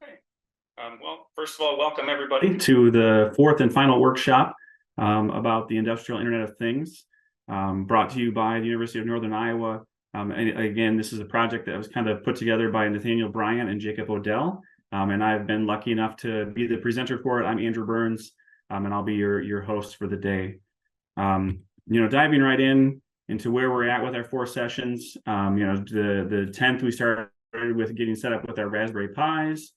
Okay. Well, first of all, welcome everybody to the fourth and final workshop about the Industrial Internet of Things, brought to you by the University of Northern Iowa. And again, this is a project that was kind of put together by Nathaniel Bryant and Jacob Odell, and I've been lucky enough to be the presenter for it. I'm Andrew Burns, and I'll be your host for the day. Diving right into where we're at with our four sessions. The 10th we started with getting set up with our Raspberry Pis.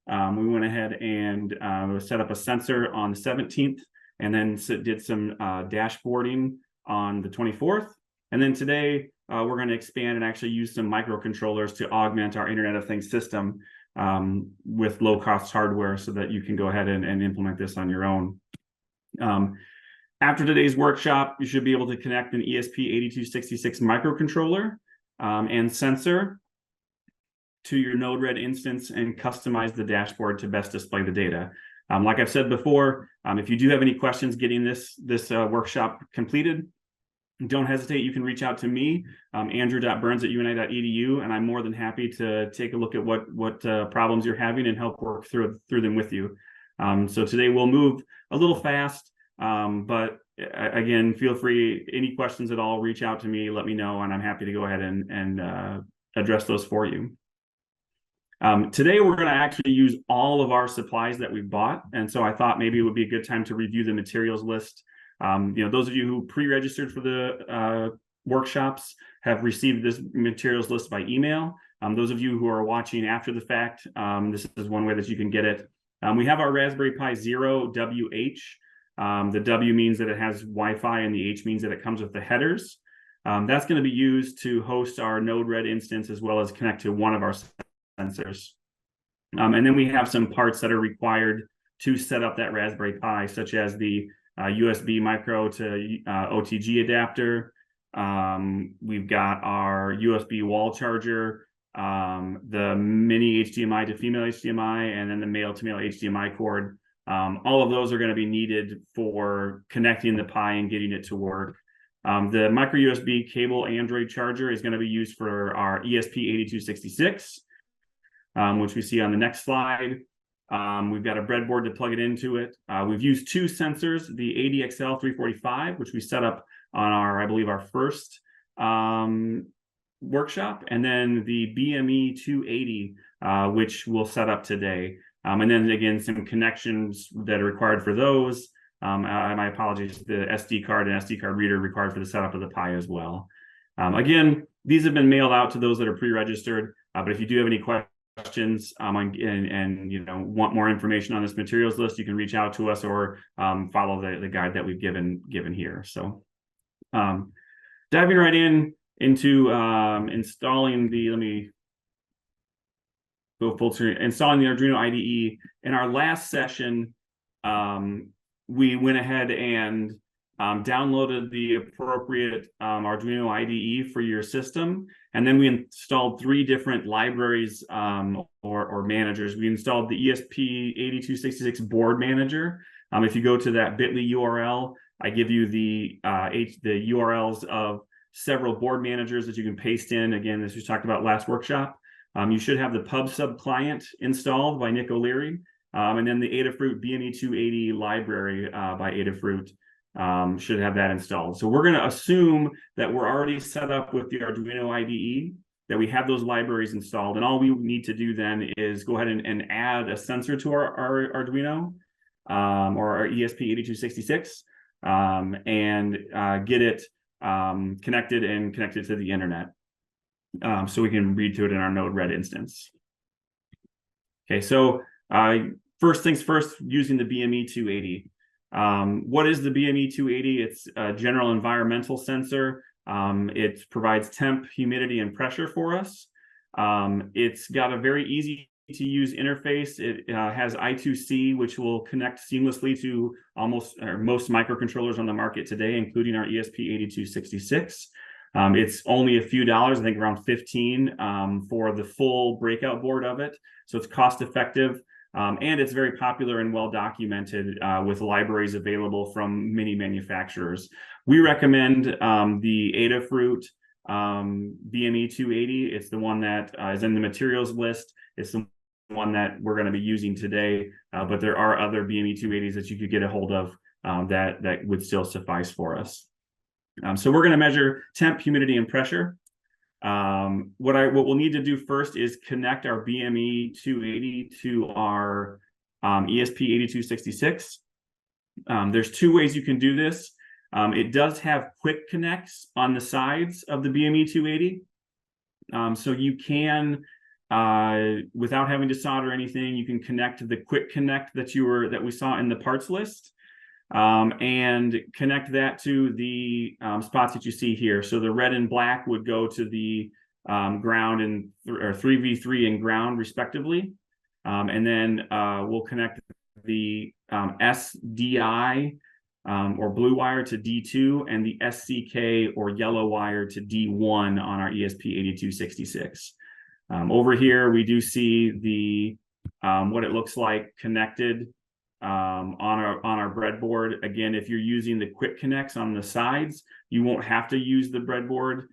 We went ahead and set up a sensor on the 17th, and then did some dashboarding on the 24th. And then today we're going to expand and actually use some microcontrollers to augment our Internet of Things system with low-cost hardware so that you can go ahead and implement this on your own. After today's workshop, you should be able to connect an ESP8266 microcontroller and sensor to your Node-RED instance and customize the dashboard to best display the data. Like I've said before, if you do have any questions getting this workshop completed, don't hesitate. You can reach out to me, andrew.burns@uni.edu, and I'm more than happy to take a look at what problems you're having and help work through them with you. So today we'll move a little fast, but again, feel free, any questions at all, reach out to me, let me know, and I'm happy to go ahead and address those for you. Today, we're going to actually use all of our supplies that we've bought. And so I thought maybe it would be a good time to review the materials list. Those of you who pre-registered for the workshops have received this materials list by email. Those of you who are watching after the fact, this is one way that you can get it. We have our Raspberry Pi Zero WH. The W means that it has Wi-Fi, and the H means that it comes with the headers. That's going to be used to host our Node-RED instance as well as connect to one of our sensors. And then we have some parts that are required to set up that Raspberry Pi, such as the USB micro to OTG adapter. We've got our USB wall charger, the mini HDMI to female HDMI, and then the male to male HDMI cord. All of those are going to be needed for connecting the Pi and getting it to work. The micro USB cable Android charger is going to be used for our ESP8266. Which we see on the next slide. We've got a breadboard to plug it into it. We've used two sensors, the ADXL345, which we set up on I believe our first workshop, and then the BME280, which we'll set up today. And then again, some connections that are required for those. My apologies, the SD card and SD card reader required for the setup of the Pi as well. Again, these have been mailed out to those that are pre-registered, but if you do have any questions and want more information on this materials list, you can reach out to us or follow the guide that we've given here. So diving right into installing let me go full screen, installing the Arduino IDE. In our last session, we went ahead and downloaded the appropriate Arduino IDE for your system, and then we installed three different libraries or managers. We installed the ESP8266 board manager. If you go to that bit.ly URL, I give you the URLs of several board managers that you can paste in. Again, this was talked about last workshop. You should have the PubSub client installed by Nick O'Leary, and then the Adafruit BME280 library by Adafruit. Should have that installed. So we're going to assume that we're already set up with the Arduino IDE, that we have those libraries installed, and all we need to do then is go ahead and add a sensor to our Arduino or our ESP8266 and get it connected to the internet so we can read to it in our Node-RED instance. Okay, so first things first, using the BME280. What is the BME280? It's a general environmental sensor. It provides temp, humidity, and pressure for us. It's got a very easy to use interface. It has I2C, which will connect seamlessly to most microcontrollers on the market today, including our ESP8266. It's only a few dollars, I think around $15 for the full breakout board of it. So it's cost effective. And it's very popular and well documented with libraries available from many manufacturers. We recommend the Adafruit BME280. It's the one that is in the materials list. It's the one that we're going to be using today, but there are other BME 280s that you could get a hold of that would still suffice for us. So we're going to measure temp, humidity, and pressure. What we'll need to do first is connect our BME 280 to our ESP 8266. There's two ways you can do this. It does have quick connects on the sides of the BME 280. So you can, without having to solder anything, you can connect the quick connect that we saw in the parts list, and connect that to the spots that you see here. So the red and black would go to the ground and or 3V3 and ground respectively. And then we'll connect the SDI or blue wire to D2 and the SCK or yellow wire to D1 on our ESP8266. Over here, we do see the what it looks like connected on our breadboard. Again, if you're using the quick connects on the sides, you won't have to use the breadboard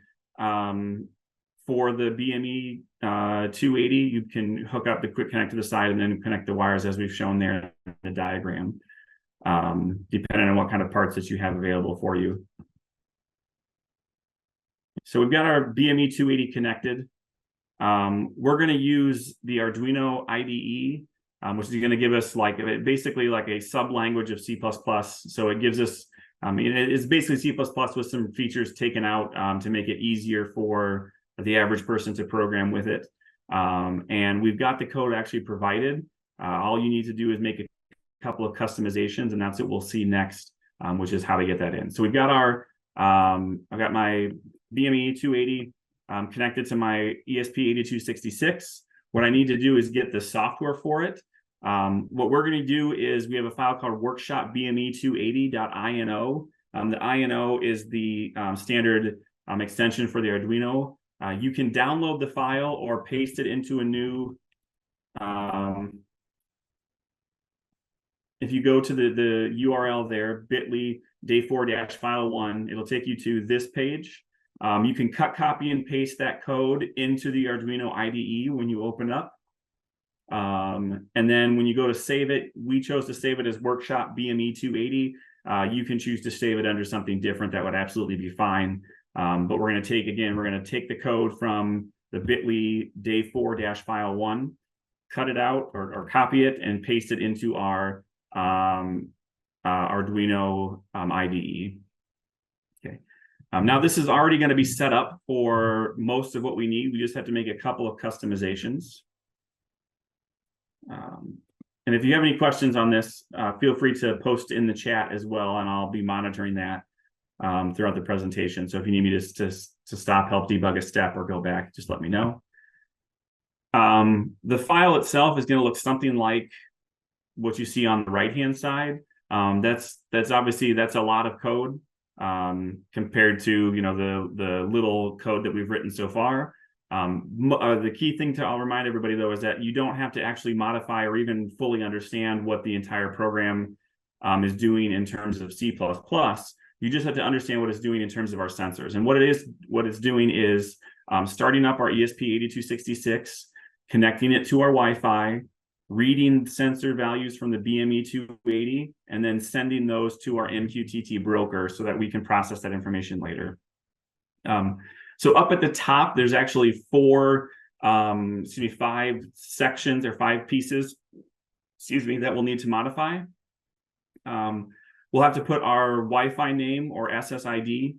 for the BME 280. You can hook up the quick connect to the side and then connect the wires as we've shown there in the diagram, depending on what kind of parts that you have available for you. So we've got our BME 280 connected. We're going to use the Arduino IDE, which is going to give us basically like a sub language of C++. So it gives us, it's basically C++ with some features taken out to make it easier for the average person to program with it. And we've got the code actually provided. All you need to do is make a couple of customizations, and that's what we'll see next, which is how to get that in. So we've got our, I've got my BME 280 connected to my ESP8266. What I need to do is get the software for it. What we're going to do is we have a file called Workshop4.BME280.ino. The INO is the standard extension for the Arduino. You can download the file or paste it into a new, if you go to the URL there, bit.ly day4-file1, it'll take you to this page. You can cut, copy, and paste that code into the Arduino IDE when you open up. And then when you go to save it, we chose to save it as Workshop BME 280. You can choose to save it under something different. That would absolutely be fine. But we're going to take the code from the bit.ly day4-file1, cut it out or copy it and paste it into our Arduino IDE. Okay. Now this is already going to be set up for most of what we need. We just have to make a couple of customizations. And if you have any questions on this, feel free to post in the chat as well, and I'll be monitoring that throughout the presentation. So if you need me to stop, help debug a step, or go back, just let me know. The file itself is going to look something like what you see on the right-hand side. That's obviously a lot of code compared to the little code that we've written so far. The key thing I'll remind everybody though is that you don't have to actually modify or even fully understand what the entire program is doing in terms of C++. You just have to understand what it's doing in terms of our sensors. And what it's doing is starting up our ESP8266, connecting it to our Wi-Fi, reading sensor values from the BME 280, and then sending those to our MQTT broker so that we can process that information later. So up at the top, there's actually five sections or five pieces, that we'll need to modify. We'll have to put our Wi-Fi name or SSID.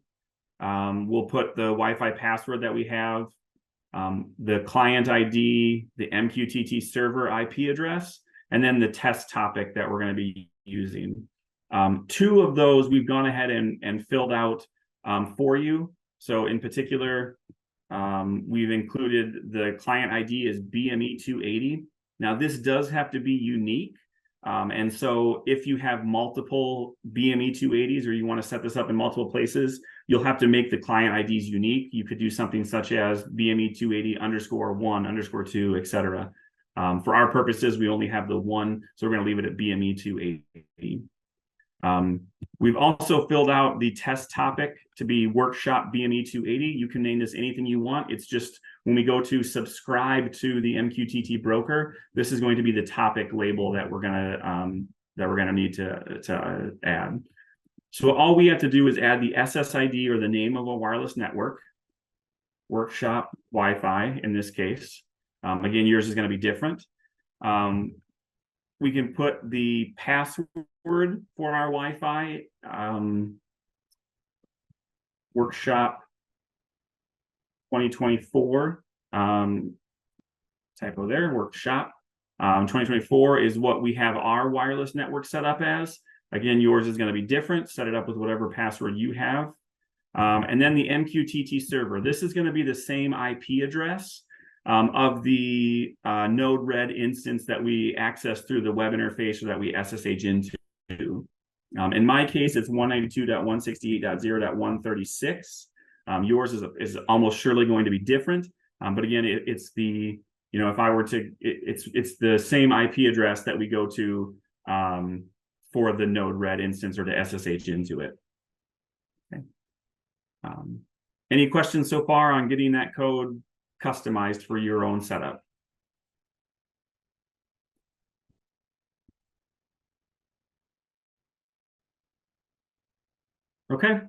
We'll put the Wi-Fi password that we have, the client ID, the MQTT server IP address, and then the test topic that we're going to be using. Two of those we've gone ahead and filled out for you. So in particular, we've included the client ID as BME 280. Now this does have to be unique. And so if you have multiple BME 280s or you want to set this up in multiple places, you'll have to make the client IDs unique. You could do something such as BME 280_1_2, etc. For our purposes, we only have the one, so we're going to leave it at BME 280. We've also filled out the test topic to be Workshop BME 280. You can name this anything you want. It's just when we go to subscribe to the MQTT broker, this is going to be the topic label that we're gonna need to add. So all we have to do is add the SSID or the name of a wireless network, Workshop Wi-Fi in this case. Again, yours is going to be different. We can put the password for our Wi-Fi, Workshop 2024, typo there, Workshop. 2024 is what we have our wireless network set up as. Again, yours is going to be different. Set it up with whatever password you have. And then the MQTT server. This is going to be the same IP address of the Node-RED instance that we access through the web interface or that we SSH into. In my case, it's 192.168.0.136. Yours is almost surely going to be different. But again, it's the, if I were to, it's the same IP address that we go to for the Node-RED instance or to SSH into it. Okay. Any questions so far on getting that code customized for your own setup? Okay.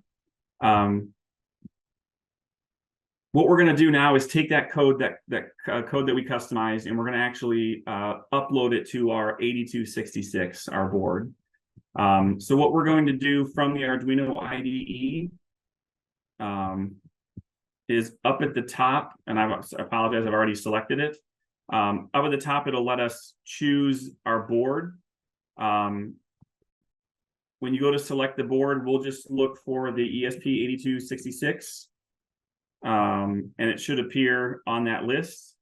What we're going to do now is take that code, code that we customized, and we're going to actually upload it to our 8266, our board. So what we're going to do from the Arduino IDE is up at the top, and I apologize, I've already selected it. Up at the top, it'll let us choose our board. When you go to select the board, we'll just look for the ESP8266. And it should appear on that list.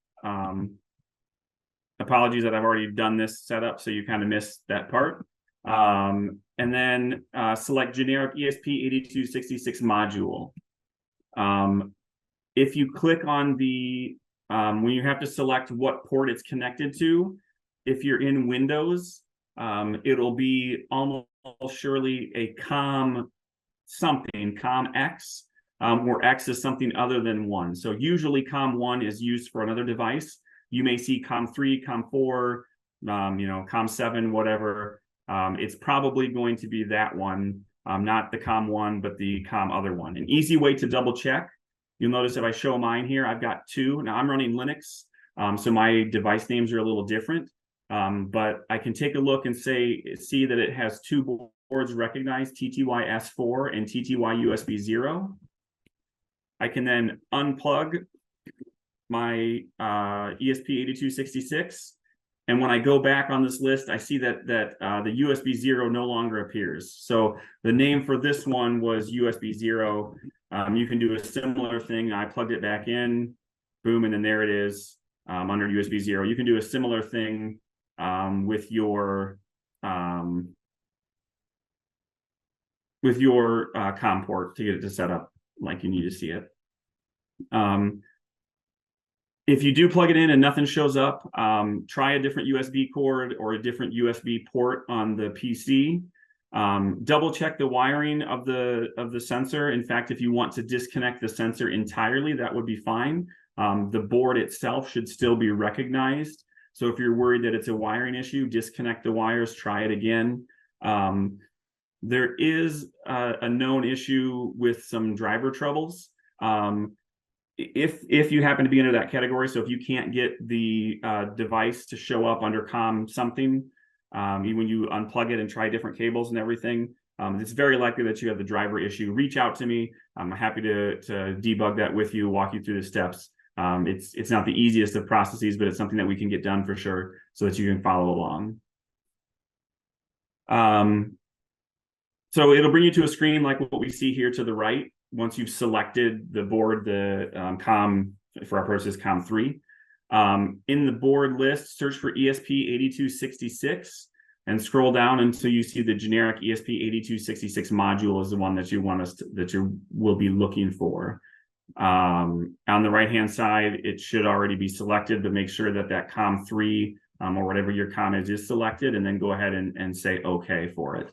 Apologies that I've already done this setup, so you kind of missed that part. And then select generic ESP8266 module. If you click on the, when you have to select what port it's connected to, if you're in Windows, it'll be almost surely a COM something, COM X. Where X is something other than 1. So usually COM1 is used for another device. You may see COM3, COM4, COM7, whatever. It's probably going to be that one, not the COM1, but the COM other one. An easy way to double check, you'll notice if I show mine here, I've got 2. Now I'm running Linux, so my device names are a little different. But I can take a look and see that it has 2 boards recognized, TTY S4 and TTY USB 0. I can then unplug my ESP8266. And when I go back on this list, I see that the USB 0 no longer appears. So the name for this one was USB 0. You can do a similar thing. I plugged it back in, boom, and then there it is under USB 0. You can do a similar thing with your COM port to get it to set up like you need to see it. If you do plug it in and nothing shows up, try a different USB cord or a different USB port on the PC. Double check the wiring of the sensor. In fact, if you want to disconnect the sensor entirely, that would be fine. The board itself should still be recognized. So if you're worried that it's a wiring issue, disconnect the wires, try it again. There is a known issue with some driver troubles. If you happen to be under that category, so if you can't get the device to show up under COM something, even when you unplug it and try different cables and everything, it's very likely that you have the driver issue. Reach out to me. I'm happy to debug that with you, walk you through the steps. It's not the easiest of processes, but it's something that we can get done for sure so that you can follow along. So it'll bring you to a screen like what we see here to the right. Once you've selected the board, the COM, for our purposes, COM3. In the board list, search for ESP8266 and scroll down until you see the generic ESP8266 module is the one that you want that you will be looking for. On the right-hand side, it should already be selected, but make sure that COM3 or whatever your COM is selected, and then go ahead and say OK for it.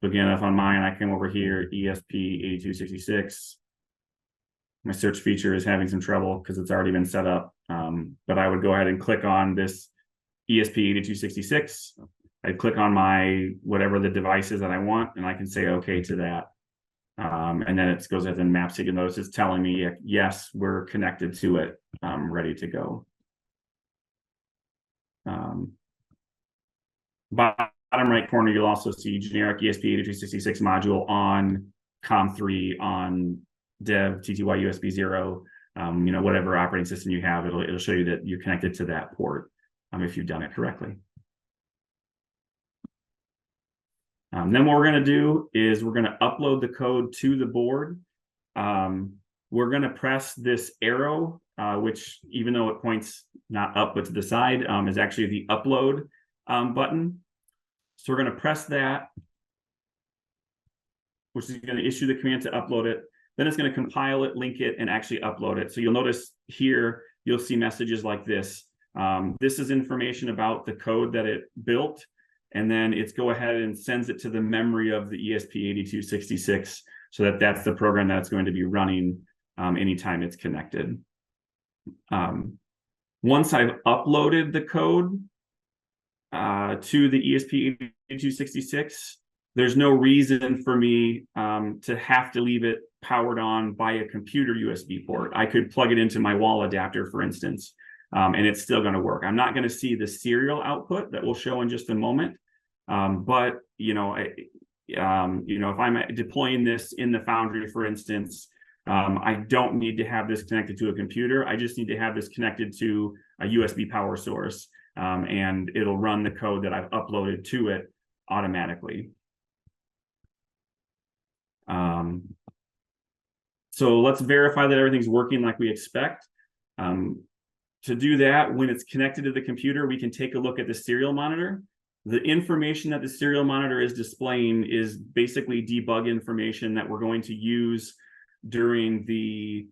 Again, if on mine, I came over here, ESP8266. My search feature is having some trouble because it's already been set up. But I would go ahead and click on this ESP8266. I'd click on my whatever the device is that I want, and I can say okay to that. And then it goes ahead and maps it. You notice it's telling me, yes, we're connected to it, ready to go. Bottom right corner, you'll also see generic ESP8266 module on COM3 on dev TTY USB 0. Whatever operating system you have, it'll show you that you're connected to that port if you've done it correctly. Then what we're going to do is we're going to upload the code to the board. We're going to press this arrow, which even though it points not up but to the side, is actually the upload button. So we're going to press that, which is going to issue the command to upload it. Then it's going to compile it, link it, and actually upload it. So you'll notice here, you'll see messages like this. This is information about the code that it built. And then it's go ahead and sends it to the memory of the ESP8266 so that that's the program that's going to be running anytime it's connected. Once I've uploaded the code to the ESP8266, there's no reason for me to have to leave it powered on by a computer USB port. I could plug it into my wall adapter, for instance, and it's still going to work. I'm not going to see the serial output that we'll show in just a moment. But if I'm deploying this in the Foundry, for instance, I don't need to have this connected to a computer. I just need to have this connected to a USB power source, and it'll run the code that I've uploaded to it automatically. So let's verify that everything's working like we expect. To do that, when it's connected to the computer, we can take a look at the serial monitor. The information that the serial monitor is displaying is basically debug information that we're going to use during the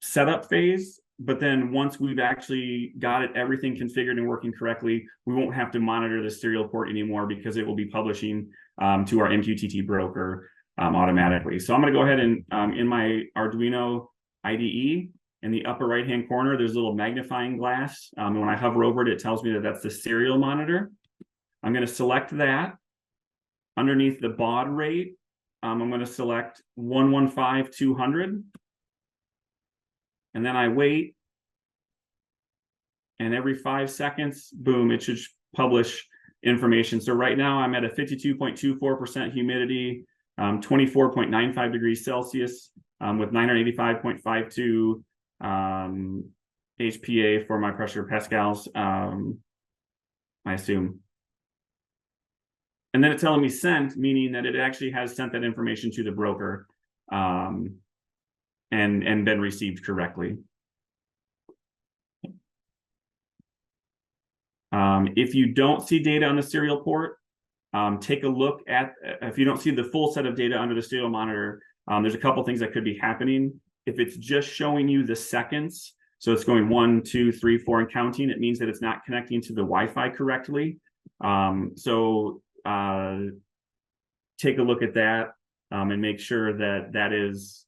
setup phase. But then once we've actually got everything configured and working correctly, we won't have to monitor the serial port anymore because it will be publishing to our MQTT broker automatically. So I'm going to go ahead and in my Arduino IDE, in the upper right-hand corner, there's a little magnifying glass. And when I hover over it, it tells me that that's the serial monitor. I'm going to select that. Underneath the baud rate, I'm going to select 115/200. And then I wait. And every 5 seconds, boom, it should publish information. So right now I'm at a 52.24% humidity, 24.95 degrees Celsius with 985.52 HPA for my pressure pascals, I assume. And then it's telling me sent, meaning that it actually has sent that information to the broker and been received correctly. If you don't see data on the serial port, take a look at, if you don't see the full set of data under the serial monitor, there's a couple things that could be happening. If it's just showing you the seconds, so it's going 1, 2, 3, 4 and counting, it means that it's not connecting to the Wi-Fi correctly. Take a look at that and make sure that that is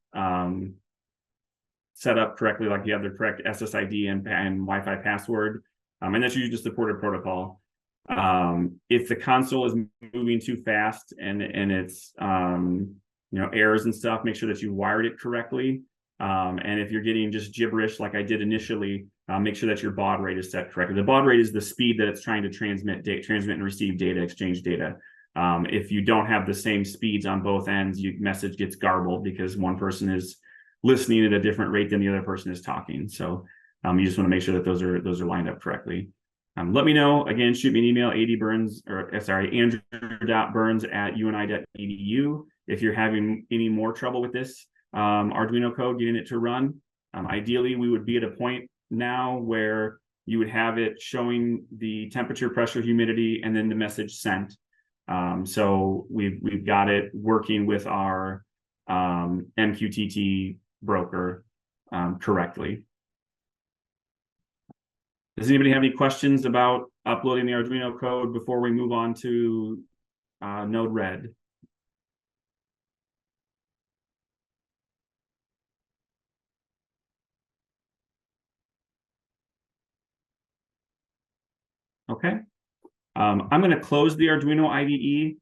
set up correctly, like you have the correct SSID and Wi-Fi password, and that's usually just the supported protocol. If the console is moving too fast and it's errors and stuff, make sure that you wired it correctly. And if you're getting just gibberish like I did initially, make sure that your baud rate is set correctly. The baud rate is the speed that it's trying to transmit and receive data, exchange data. If you don't have the same speeds on both ends, your message gets garbled because one person is listening at a different rate than the other person is talking. So you just want to make sure that those are lined up correctly. Let me know. Again, shoot me an email, andrew.burns@uni.edu if you're having any more trouble with this Arduino code, getting it to run. Ideally, we would be at a point now where you would have it showing the temperature, pressure, humidity, and then the message sent. So we've got it working with our MQTT broker correctly. Does anybody have any questions about uploading the Arduino code before we move on to Node-RED? Okay. I'm going to close the Arduino IDE.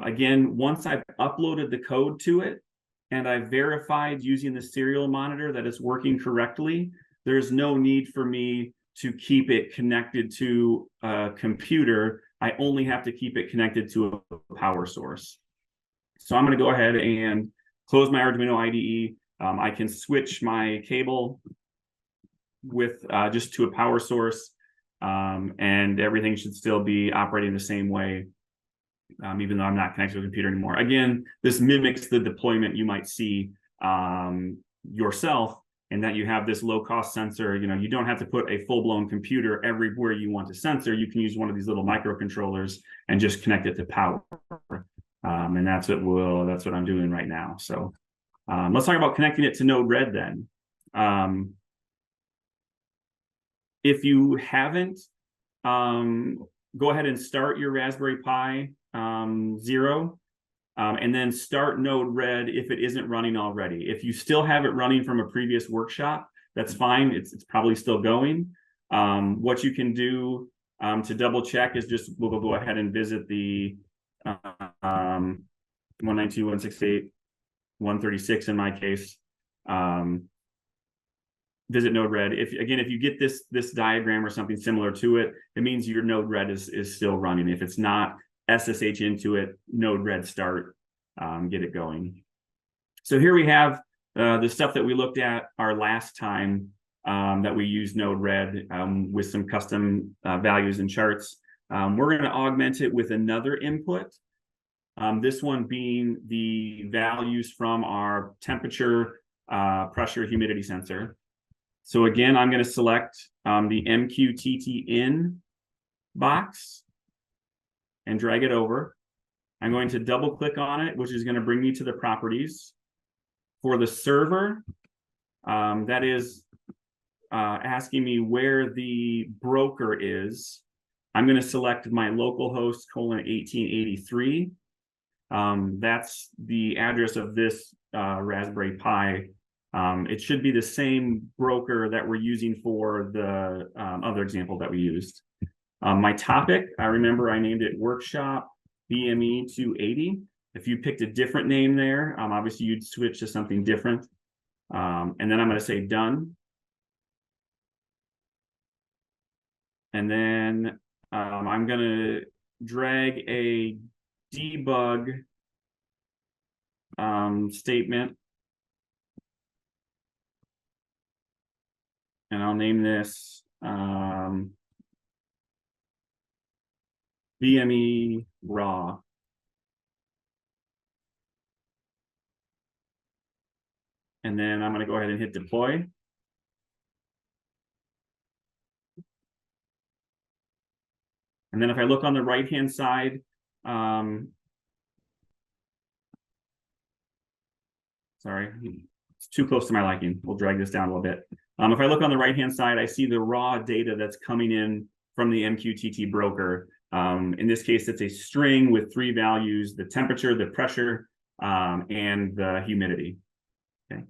Again, once I've uploaded the code to it and I've verified using the serial monitor that it's working correctly, there's no need for me to keep it connected to a computer. I only have to keep it connected to a power source. So I'm going to go ahead and close my Arduino IDE. I can switch my cable with just to a power source, and everything should still be operating the same way, even though I'm not connected to a computer anymore. Again, this mimics the deployment you might see yourself, in that you have this low-cost sensor. You don't have to put a full-blown computer everywhere you want to sensor. You can use one of these little microcontrollers and just connect it to power. And that's what I'm doing right now. So let's talk about connecting it to Node-RED then. If you haven't, go ahead and start your Raspberry Pi 0, and then start Node-RED if it isn't running already. If you still have it running from a previous workshop, that's fine. It's probably still going. What you can do to double check is we'll go ahead and visit the 192.168.136 in my case. Visit Node-RED. If you get this diagram or something similar to it, it means your Node-RED is still running. If it's not, SSH into it, Node-RED start, get it going. So here we have the stuff that we looked at our last time that we used Node-RED with some custom values and charts. We're going to augment it with another input. This one being the values from our temperature, pressure, humidity sensor. So again, I'm going to select the MQTT-in box and drag it over. I'm going to double click on it, which is going to bring me to the properties. For the server, that is asking me where the broker is. I'm going to select my localhost :1883. That's the address of this Raspberry Pi. It should be the same broker that we're using for the other example that we used. My topic, I remember I named it Workshop BME 280. If you picked a different name there, obviously you'd switch to something different. And then I'm going to say done. And then I'm going to drag a debug statement. And I'll name this BME raw. And then I'm going to go ahead and hit deploy. And then if I look on the right-hand side, sorry, it's too close to my liking. We'll drag this down a little bit. If I look on the right-hand side, I see the raw data that's coming in from the MQTT broker. In this case, it's a string with 3 values: the temperature, the pressure, and the humidity. Okay.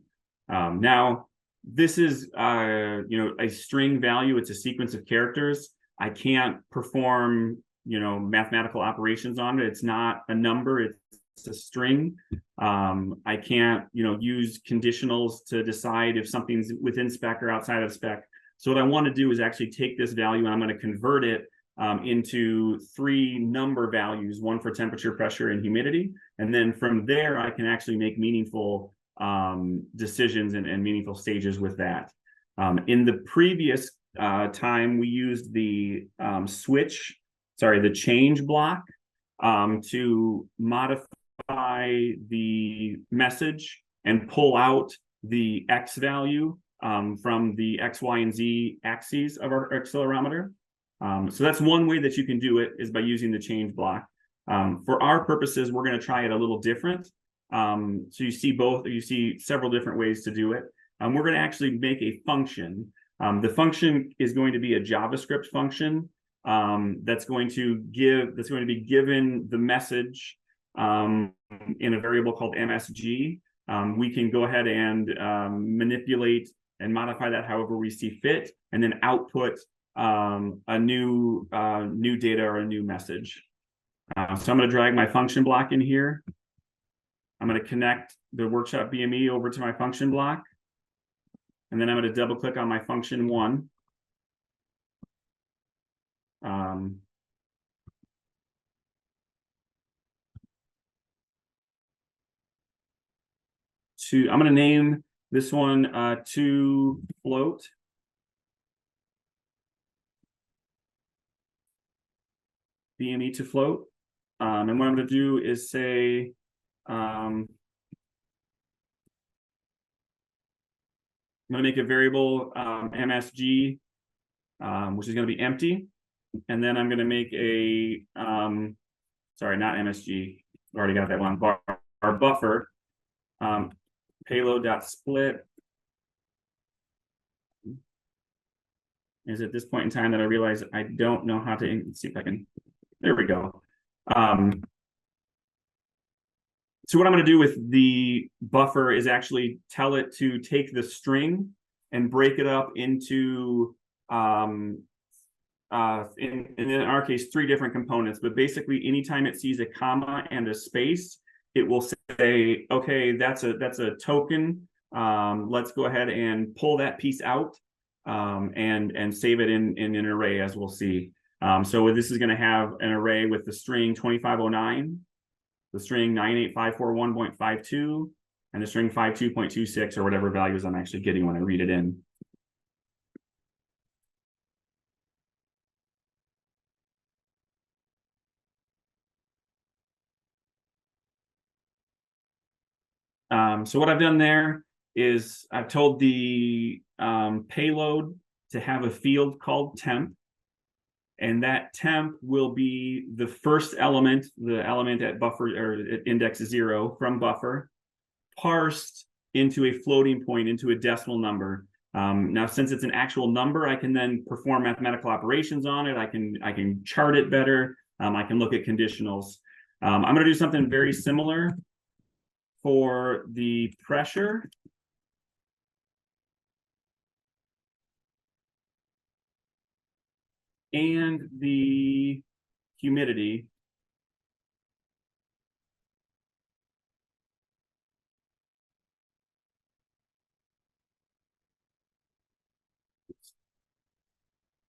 Now, this is a string value. It's a sequence of characters. I can't perform mathematical operations on it. It's not a number. It's a string. I can't use conditionals to decide if something's within spec or outside of spec. So what I want to do is actually take this value and I'm going to convert it into 3 number values, one for temperature, pressure, and humidity. And then from there, I can actually make meaningful decisions and meaningful stages with that. In the previous time, we used the the change block to modify the message and pull out the X value from the X, Y, and Z axes of our accelerometer. So that's one way that you can do it, is by using the change block. For our purposes, we're going to try it a little different. So you see several different ways to do it. We're going to actually make a function. The function is going to be a JavaScript function that's going to be given the message in a variable called MSG. We can go ahead and manipulate and modify that however we see fit, and then output a new data or a new message. So I'm going to drag my function block in here. I'm going to connect the Workshop BME over to my function block. And then I'm going to double click on my function one. I'm going to name this one to float. BME to float. And what I'm going to do is say, I'm going to make a variable MSG, which is going to be empty. And then I'm going to make a, sorry, not MSG. Already got that one. Our buffer, payload.split. Is at this point in time that I realize I don't know how to, let's see if I can, there we go. So what I'm going to do with the buffer is actually tell it to take the string and break it up into, in our case, 3 different components. But basically, anytime it sees a comma and a space, it will say, okay, that's a token. Let's go ahead and pull that piece out and save it in an array, as we'll see. So this is going to have an array with the string 2509, the string 98541.52, and the string 52.26, or whatever values I'm actually getting when I read it in. So what I've done there is I've told the payload to have a field called temp. And that temp will be the first element, the element at buffer or at index 0 from buffer, parsed into a floating point, into a decimal number. Now, since it's an actual number, I can then perform mathematical operations on it. I can chart it better. I can look at conditionals. I'm going to do something very similar for the pressure. And the humidity.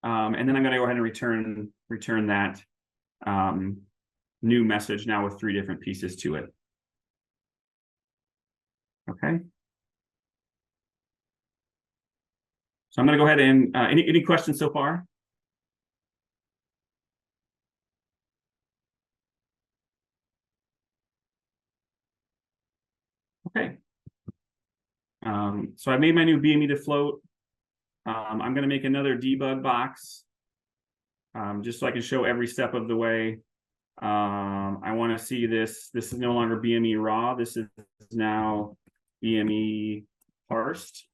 And then I'm going to go ahead and return that new message now with 3 different pieces to it. Okay. So I'm going to go ahead and any questions so far? Okay. So I made my new BME to float. I'm going to make another debug box just so I can show every step of the way. I want to see this. This is no longer BME raw. This is now BME parsed.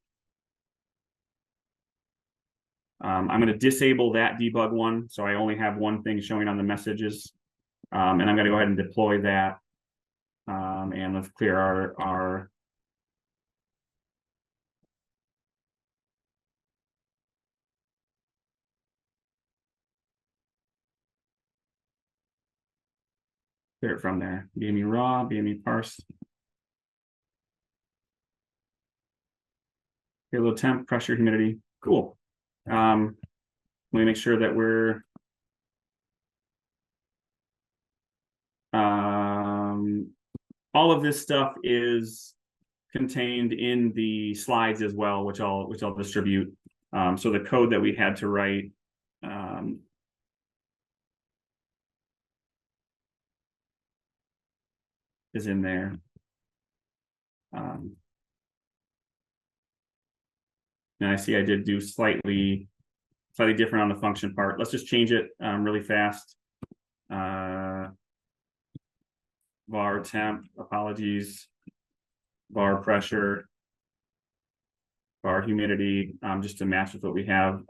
I'm going to disable that debug one, so I only have one thing showing on the messages. And I'm going to go ahead and deploy that. And let's clear our clear it from there. BME raw, BME parsed. Payload temp, pressure, humidity. Cool. Let me make sure that we're all of this stuff is contained in the slides as well, which I'll distribute. So the code that we had to write is in there. And I see I did do slightly different on the function part. Let's just change it really fast. Var temp, apologies, var pressure. our humidity, just to match with what we have.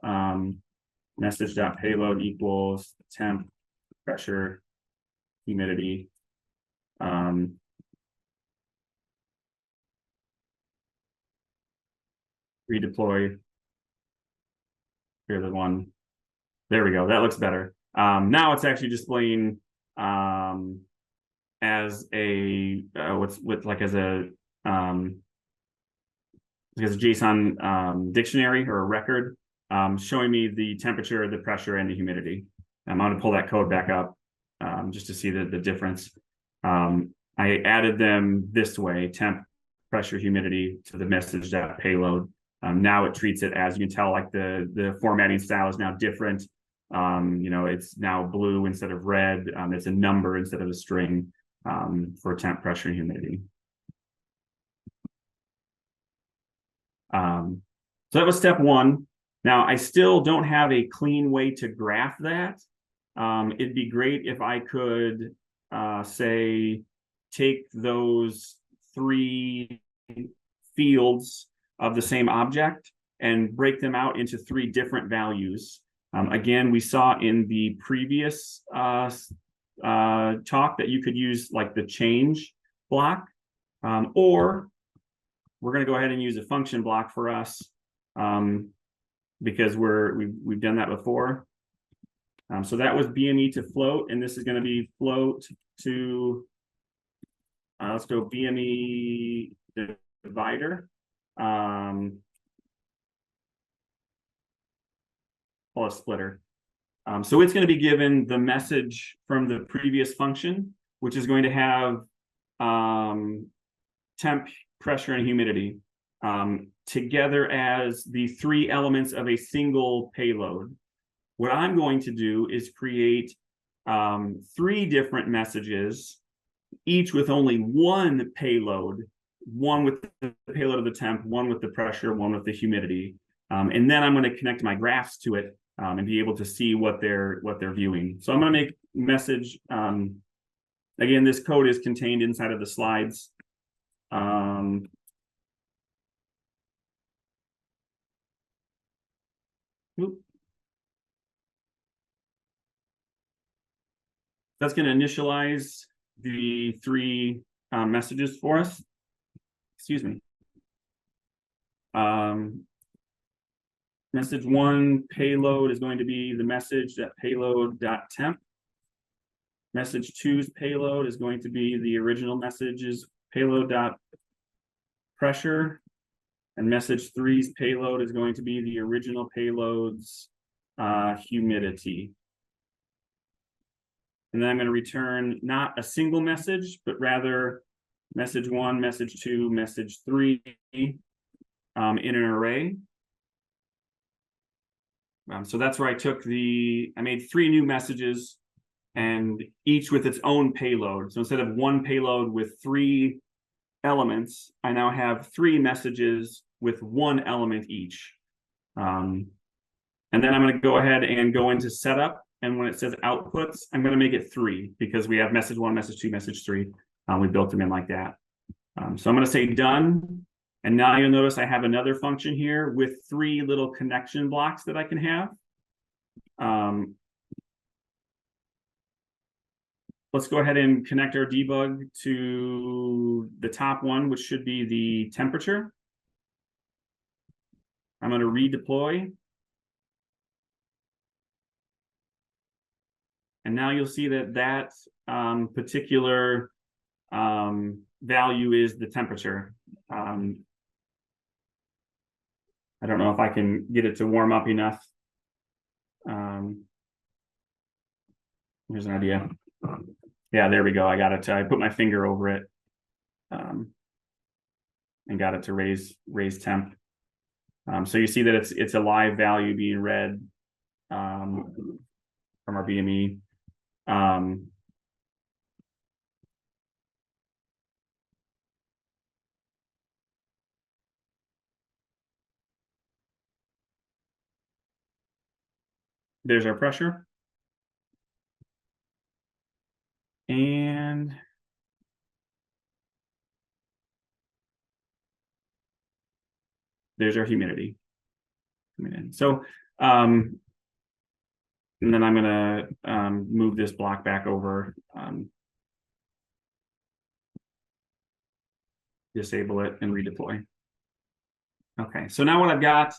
Message.payload equals temp, pressure, humidity. Redeploy. Here's the one. There we go. That looks better. Now it's actually displaying as a as a JSON dictionary or a record, showing me the temperature, the pressure, and the humidity. I'm going to pull that code back up just to see the difference. I added them this way: temp, pressure, humidity to the message.payload. Now it treats it as, you can tell, like the formatting style is now different. It's now blue instead of red. It's a number instead of a string for temp, pressure, and humidity. So that was step one. Now, I still don't have a clean way to graph that. It'd be great if I could say, take those three fields of the same object and break them out into three different values. Again, we saw in the previous talk that you could use like the change block, or we're going to go ahead and use a function block for us because we've done that before. So that was BME to float, and this is going to be float to, let's go BME divider. Pull a splitter. So it's going to be given the message from the previous function, which is going to have temp, pressure, and humidity together as the three elements of a single payload. What I'm going to do is create three different messages, each with only one payload, one with the payload of the temp, one with the pressure, one with the humidity. And then I'm going to connect my graphs to it and be able to see what they're viewing. So I'm going to make message. Again, this code is contained inside of the slides. That's going to initialize the three messages for us. Excuse me. Message one payload is going to be the message.payload.temp. Message two's payload is going to be the original message's payload.pressure. And message three's payload is going to be the original payload's humidity. And then I'm going to return not a single message, but rather message one, message two, message three in an array. So that's where I made three new messages, and each with its own payload. So instead of one payload with three elements, I now have three messages with one element each. And then I'm going to go ahead and go into setup. And when it says outputs, I'm going to make it three because we have message one, message two, message three. We built them in like that. So I'm going to say done. And now you'll notice I have another function here with three little connection blocks that I can have. Let's go ahead and connect our debug to the top one, which should be the temperature. I'm going to redeploy. And now you'll see that particular value is the temperature. I don't know if I can get it to warm up enough. Here's an idea. Yeah, there we go. I got it. I put my finger over it and got it to raise temp. So you see that it's a live value being read from our BME. There's our pressure. And there's our humidity coming in. So, and then I'm going to move this block back over, disable it, and redeploy. Okay, so now what I've got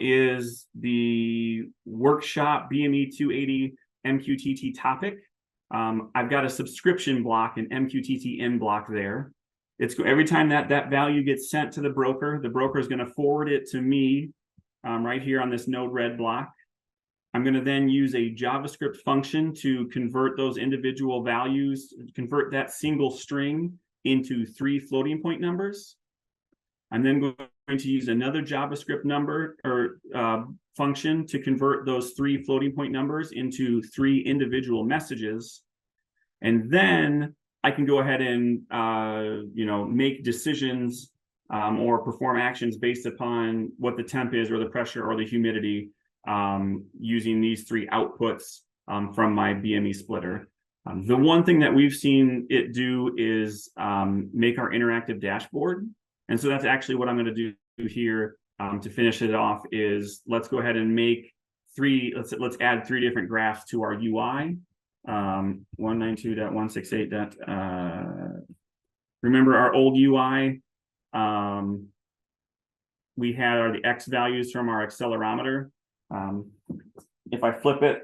is the workshop BME 280 MQTT topic. I've got a subscription block, an MQTT in block there. It's every time that value gets sent to the broker is going to forward it to me right here on this node red block. I'm going to then use a JavaScript function to convert those individual values, convert that single string into 3 floating point numbers. I'm then going to use another JavaScript number or function to convert those 3 floating point numbers into 3 individual messages. And then I can go ahead and make decisions or perform actions based upon what the temp is or the pressure or the humidity using these 3 outputs from my BME splitter. The one thing that we've seen it do is make our interactive dashboard. And so that's actually what I'm going to do here to finish it off is let's go ahead and make let's add 3 different graphs to our UI. 192.168. Remember our old UI, we had the X values from our accelerometer. If I flip it,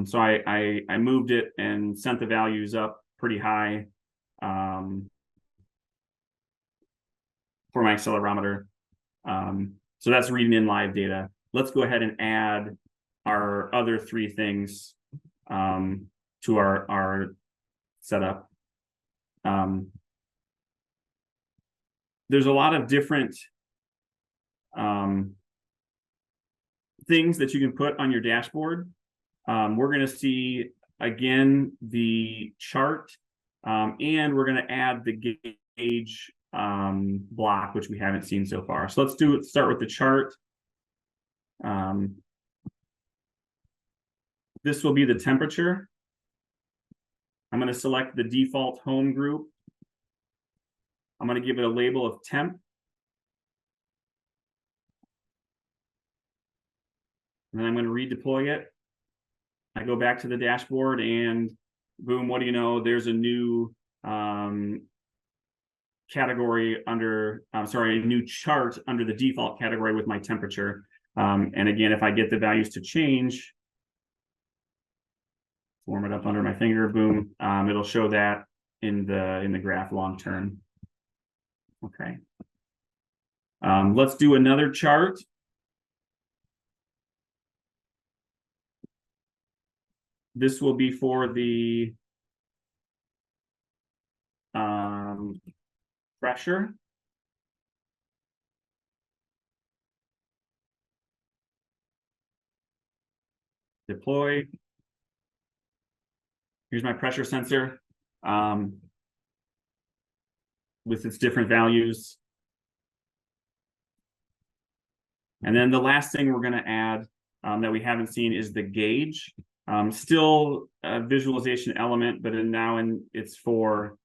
so I moved it and sent the values up pretty high for my accelerometer. So that's reading in live data. Let's go ahead and add our other 3 things to our setup. There's a lot of different things that you can put on your dashboard. We're going to see again the chart, and we're going to add the gauge block, which we haven't seen so far. So let's start with the chart. This will be the temperature. I'm going to select the default home group. I'm going to give it a label of temp. And then I'm going to redeploy it. I go back to the dashboard and boom, what do you know? There's a new category under, a new chart under the default category with my temperature. And again, if I get the values to change, warm it up under my finger, boom, it'll show that in the graph long term. Okay. Let's do another chart. This will be for the pressure. Deploy. Here's my pressure sensor with its different values. And then the last thing we're going to add that we haven't seen is the gauge. Still a visualization element, but it's for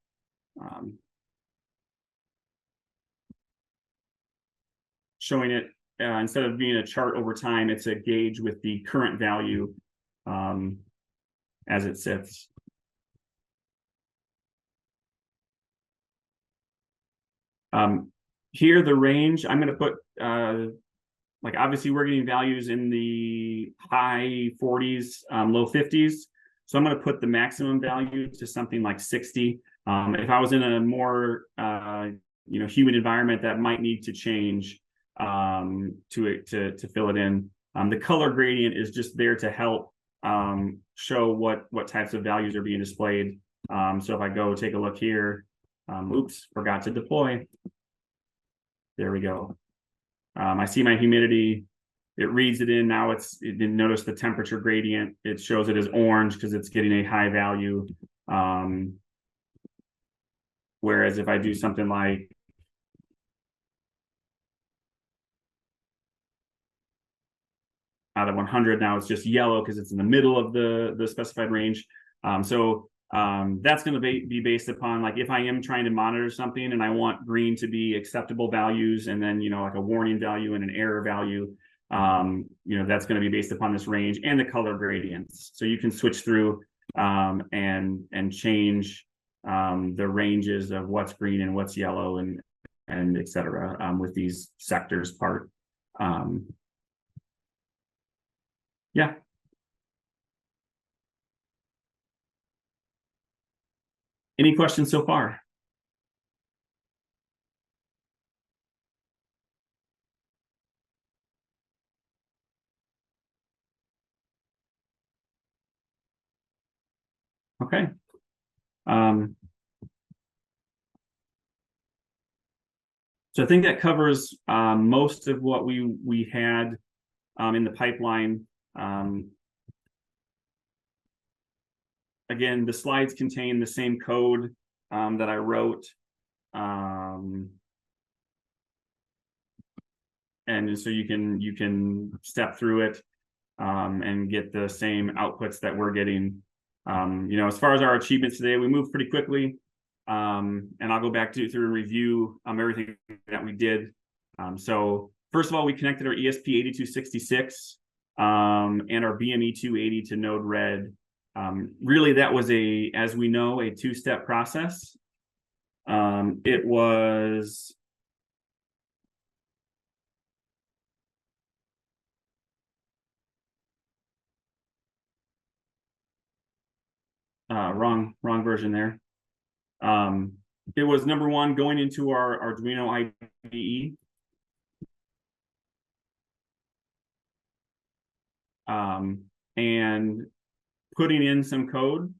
showing it instead of being a chart over time, it's a gauge with the current value as it sits. Here, the range, I'm going to put obviously we're getting values in the high 40s, low 50s. So I'm going to put the maximum value to something like 60. If I was in a more humid environment, that might need to change to fill it in. The color gradient is just there to help show what types of values are being displayed. So if I go take a look here, oops, forgot to deploy. There we go. I see my humidity. It reads it in. Now it didn't notice the temperature gradient. It shows it as orange because it's getting a high value. Whereas if I do something like out of 100, now it's just yellow because it's in the middle of the specified range. So That's going to be based upon, like, if I am trying to monitor something and I want green to be acceptable values, and then, like a warning value and an error value, that's going to be based upon this range and the color gradients. So you can switch through and change the ranges of what's green and what's yellow and et cetera, with these sectors part. Yeah. Any questions so far? Okay. So I think that covers most of what we had in the pipeline. Again, the slides contain the same code that I wrote. And so you can step through it and get the same outputs that we're getting. As far as our achievements today, we moved pretty quickly. And I'll go back through and review everything that we did. So first of all, we connected our ESP8266 and our BME280 to Node-RED. Really, that was as we know, a two-step process. It was wrong version there. It was number one, going into our Arduino IDE. And putting in some code.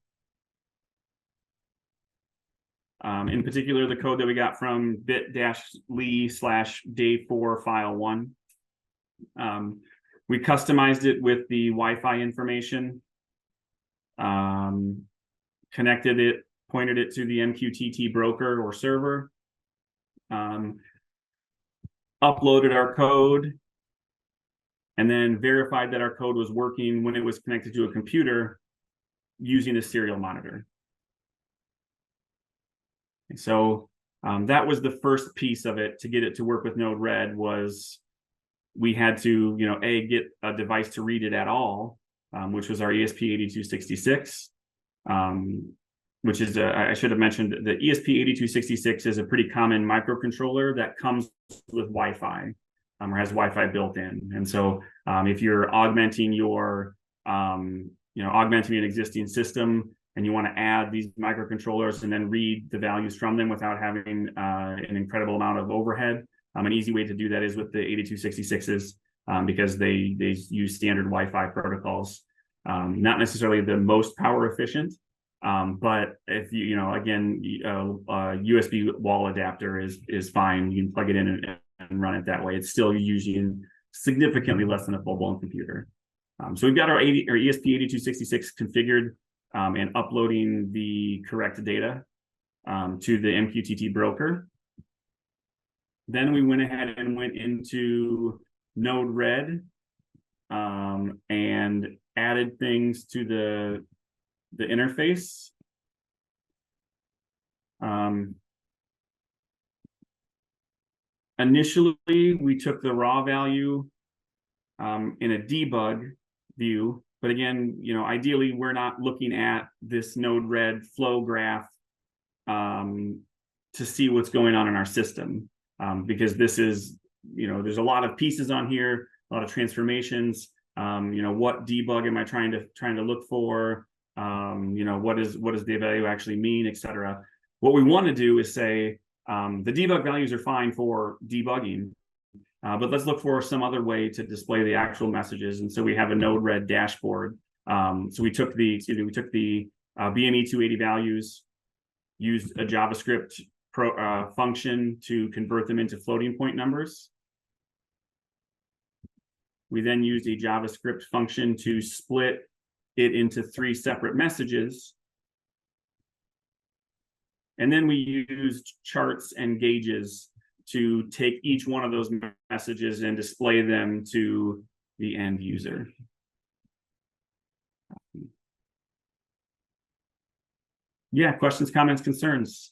In particular, the code that we got from bit-ly/day4 file 1. We customized it with the Wi-Fi information, connected it, pointed it to the MQTT broker or server, uploaded our code, and then verified that our code was working when it was connected to a computer using a serial monitor. So that was the first piece of it. To get it to work with Node-RED was we had to, get a device to read it at all, which was our ESP8266, which is, I should have mentioned, the ESP8266 is a pretty common microcontroller that comes with Wi-Fi, or has Wi-Fi built in. And so if you're augmenting augmenting an existing system, and you want to add these microcontrollers and then read the values from them without having an incredible amount of overhead, an easy way to do that is with the 8266s, because they use standard Wi-Fi protocols. Not necessarily the most power efficient, but if USB wall adapter is fine. You can plug it in and run it that way. It's still using significantly less than a full-blown computer. So we've got our ESP8266 configured and uploading the correct data to the MQTT broker. Then we went ahead and went into Node-RED and added things to the interface. Initially, we took the raw value in a debug view. But again, ideally, we're not looking at this Node-RED flow graph to see what's going on in our system, because this is, there's a lot of pieces on here, a lot of transformations. What debug am I trying to look for? What does the value actually mean, et cetera. What we want to do is say the debug values are fine for debugging. But let's look for some other way to display the actual messages. And so we have a Node-RED dashboard. So we took the BME280 values, used a JavaScript function to convert them into floating point numbers. We then used a JavaScript function to split it into 3 separate messages. And then we used charts and gauges to take each one of those messages and display them to the end user. Yeah, questions, comments, concerns.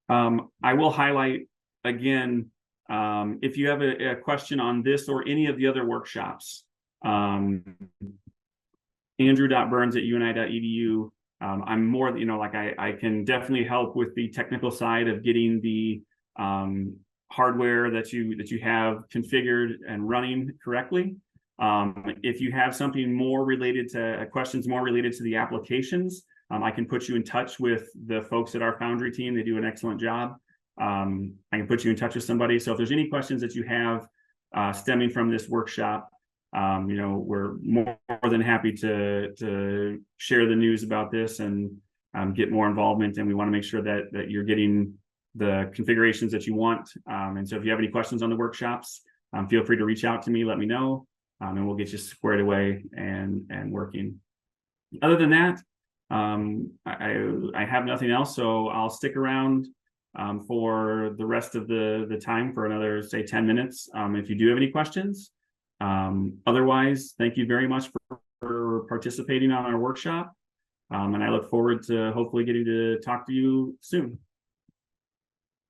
I will highlight again, if you have a question on this or any of the other workshops, andrew.burns@uni.edu. I'm more, like I can definitely help with the technical side of getting the hardware that you have configured and running correctly. If you have something more related to questions more related to the applications, I can put you in touch with the folks at our Foundry team. They do an excellent job. I can put you in touch with somebody. So if there's any questions that you have stemming from this workshop, we're more than happy to share the news about this and get more involvement. And we want to make sure that you're getting the configurations that you want. And so if you have any questions on the workshops, feel free to reach out to me, let me know, and we'll get you squared away and working. Other than that, I have nothing else, so I'll stick around for the rest of the time for another, say, 10 minutes if you do have any questions. Otherwise, thank you very much for participating on our workshop, and I look forward to hopefully getting to talk to you soon.